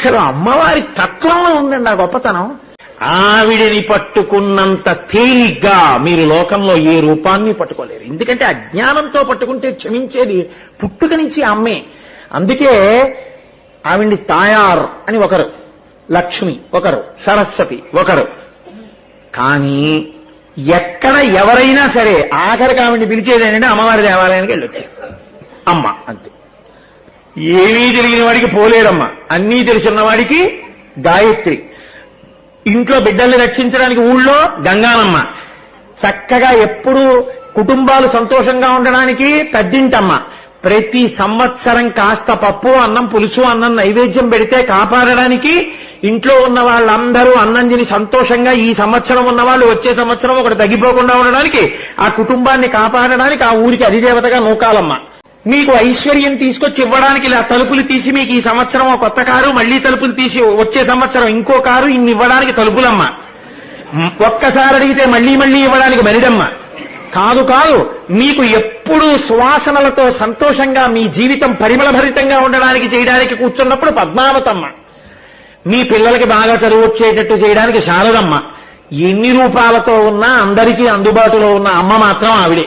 అసలు అమ్మవారి తత్వంలో ఉందండి ఆ గొప్పతనం. ఆవిడని పట్టుకున్నంత తేలిగ్గా మీరు లోకంలో ఏ రూపాన్ని పట్టుకోలేరు. ఎందుకంటే అజ్ఞానంతో పట్టుకుంటే క్షమించేది పుట్టుక నుంచి అమ్మే. అందుకే ఆవిడ్ని తాయార్ అని ఒకరు, లక్ష్మి ఒకరు, సరస్వతి ఒకరు. కానీ ఎక్కడ ఎవరైనా సరే ఆఖరికి ఆవిడ్ని పిలిచేది ఏంటంటే అమ్మవారి దేవాలయానికి వెళ్ళొచ్చు అమ్మ అంతే. ఏమీ తెలియని వాడికి పోలేరమ్మ, అన్నీ తెలుసున్న వాడికి గాయత్రి, ఇంట్లో బిడ్డల్ని రక్షించడానికి ఊళ్ళో గంగానమ్మ, చక్కగా ఎప్పుడు కుటుంబాలు సంతోషంగా ఉండడానికి పెద్దింటమ్మ, ప్రతి సంవత్సరం కాస్త పప్పు అన్నం పులుసు అన్నం నైవేద్యం పెడితే కాపాడడానికి ఇంట్లో ఉన్న వాళ్ళందరూ అన్నం తిని సంతోషంగా ఈ సంవత్సరం ఉన్నవాళ్ళు వచ్చే సంవత్సరం ఒకటి తగ్గిపోకుండా ఉండడానికి ఆ కుటుంబాన్ని కాపాడడానికి ఆ ఊరికి అధిదేవతగా నూకాలమ్మ. మీకు ఐశ్వర్యం తీసుకొచ్చి ఇవ్వడానికి ఇలా తలుపులు తీసి మీకు ఈ సంవత్సరం కొత్త కారు, మళ్లీ తలుపులు తీసి వచ్చే సంవత్సరం ఇంకో కారు, ఇన్ని ఇవ్వడానికి తలుపులమ్మ. ఒక్కసారి అడిగితే మళ్లీ మళ్లీ ఇవ్వడానికి బలిదమ్మ. కాదు కాదు, మీకు ఎప్పుడూ సువాసనలతో సంతోషంగా మీ జీవితం పరిమళభరితంగా ఉండడానికి చేయడానికి కూర్చున్నప్పుడు పద్మావతమ్మ. మీ పిల్లలకి బాగా చదువు వచ్చేటట్టు చేయడానికి శారదమ్మ. ఎన్ని రూపాలతో ఉన్నా అందరికీ అందుబాటులో ఉన్న అమ్మ మాత్రం ఆవిడే.